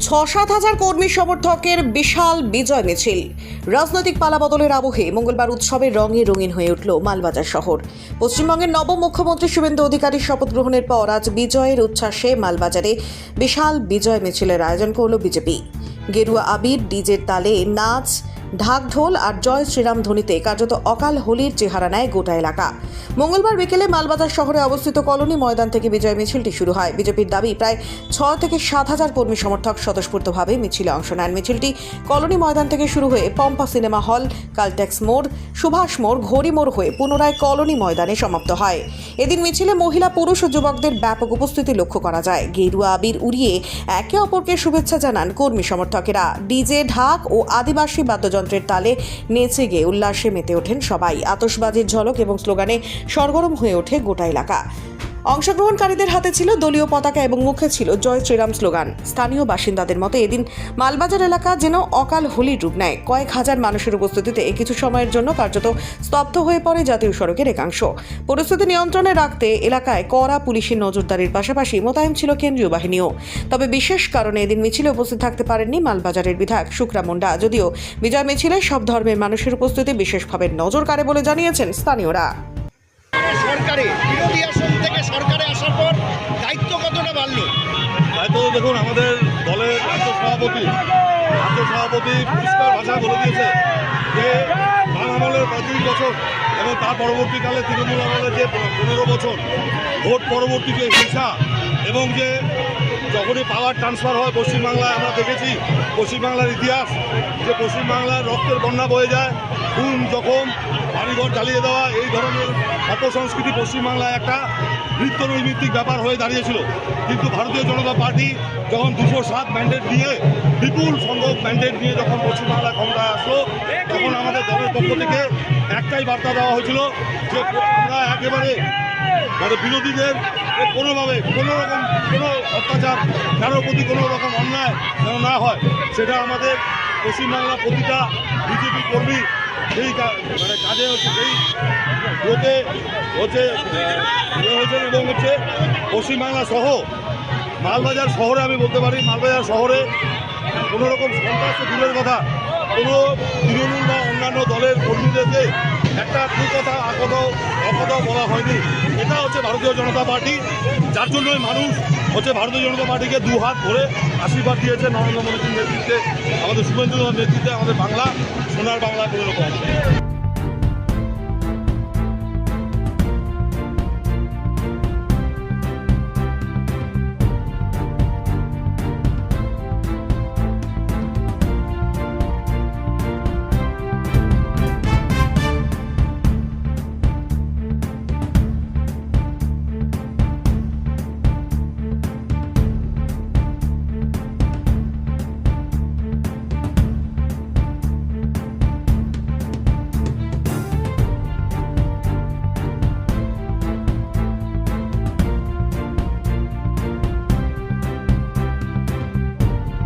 ৬-৭ হাজার কর্মী সমর্থকের বিশাল বিজয় মিছিল। রাজনৈতিক পালাবদলের আবহে মঙ্গলবার উৎসবের রঙে রঙিন হয়ে উঠল মালবাজার শহর। পশ্চিমবঙ্গের নবম মুখ্যমন্ত্রী শুভেন্দু অধিকারীর শপথ গ্রহণের পর আজ বিজয়ের উচ্ছ্বাসে মালবাজারে বিশাল বিজয় মিছিলের আয়োজন করল বিজেপি। গেরুয়া আবির, ডিজের তালে নাচ, ঢাকঢোল আর জয় শ্রীরাম ধ্বনিতে কার্যত অকাল হোলির চেহারা নেয় গোটা এলাকা। মঙ্গলবার বিকেলে মালবাজার শহরে অবস্থিত কলোনি ময়দান থেকে বিজয় মিছিলটি শুরু হয়। বিজেপির দাবি প্রায় ৬-৭ হাজার কর্মী সমর্থক স্বতঃস্ফূর্তভাবে মিছিলে অংশ নেন। মিছিলটি কলোনি ময়দান থেকে শুরু হয়ে পম্পা সিনেমা হল, কালটেক্স মোড়, সুভাষ মোড়, ঘড়ি মোড় হয়ে পুনরায় কলোনি ময়দানে সমাপ্ত হয়। এদিন মিছিলে মহিলা, পুরুষ ও যুবকদের ব্যাপক উপস্থিতি লক্ষ্য করা যায়। গেরুয়া আবির উড়িয়ে একে অপরকে শুভেচ্ছা জানান কর্মী সমর্থকেরা। ডিজে, ঢাক ও আদিবাসী বাদ্যযন্ত্রের তালে নেচে গিয়ে উল্লাসে মেতে ওঠেন সবাই। আতশবাজির ঝলক এবং স্লোগানে সরগরম হয়ে ওঠে গোটা এলাকা। অংশগ্রহণকারীদের হাতে ছিল দলীয় পতাকা এবং মুখে ছিল জয় শ্রীরাম স্লোগান। স্থানীয় বাসিন্দাদের মতে এদিন মালবাজার এলাকা যেন অকাল হোলির রূপ নেয়। কয়েক হাজার মানুষের উপস্থিতিতে কিছু সময়ের জন্য কার্যত স্তব্ধ হয়ে পড়ে জাতীয় সড়কের একাংশ। পরিস্থিতি নিয়ন্ত্রণে রাখতে এলাকায় কড়া পুলিশি নজরদারির পাশাপাশি মোতায়েন ছিল কেন্দ্রীয় বাহিনীও। তবে বিশেষ কারণে এদিন মিছিলে উপস্থিত থাকতে পারেননি মালবাজারের বিধায়ক শুক্রা মুন্ডা। যদিও বিজয় মিছিলে সব ধর্মের মানুষের উপস্থিতি বিশেষভাবে নজর কাড়ে বলে জানিয়েছেন স্থানীয়রা। সরকারে বিরোধী আসন থেকে সরকারে আসার পর দায়িত্ব কতটা বাড়লো? দায়িত্ব দেখুন, আমাদের দলের রাজ্য সভাপতি পরিষ্কার ভাষায় বলে দিয়েছে যে বাম আমলের 35 বছর এবং তার পরবর্তীকালে তৃণমূল আমলের যে 15 বছর ভোট পরবর্তী যে হিংসা এবং যে যখনই পাওয়ার ট্রান্সফার হয় পশ্চিমবাংলায় আমরা দেখেছি পশ্চিমবাংলার ইতিহাস, যে পশ্চিমবাংলার রক্তের বন্যা বয়ে যায়, খুন, জখম, বাড়িঘর জ্বালিয়ে দেওয়া, এই ধরনের অপসংস্কৃতি পশ্চিমবাংলায় একটা নিত্যনৈমিত্তিক ব্যাপার হয়ে দাঁড়িয়েছিল। কিন্তু ভারতীয় জনতা পার্টি যখন 207 ম্যান্ডেট দিয়ে, বিপুল সংখ্যক ম্যান্ডেট দিয়ে যখন পশ্চিমবাংলায় ক্ষমতায় আসলো, তখন আমাদের দলের পক্ষ থেকে একটাই বার্তা দেওয়া হয়েছিল যে আমরা একেবারে বিরোধীদের কোনোভাবে কোনো রকম কোনো অত্যাচার, কারোর প্রতি কোনো রকম অন্যায় যেন না হয়, সেটা আমাদের পশ্চিমবাংলার প্রতিটা বিজেপি কর্মী সেই কাজে সেই লোকে হয়েছেন। এবং পশ্চিমবাংলা সহ মালবাজার শহরে আমি বলতে পারি, মালবাজার শহরে কোনো রকম সন্ত্রাস দূরের কথা, কোনো তৃণমূল বা অন্যান্য দলের কর্মীদেরকে একটা কুকথা অকথাও বলা হয়নি। এটা হচ্ছে ভারতীয় জনতা পার্টি, যার জন্যই মানুষ ভারতীয় জনতা পার্টিকে দুহাত ধরে আশীর্বাদ দিয়েছে নরেন্দ্র মোদীর নেতৃত্বে, আমাদের শুভেন্দু নেতৃত্বে আমাদের বাংলা সোনার বাংলা পরিণত হবে।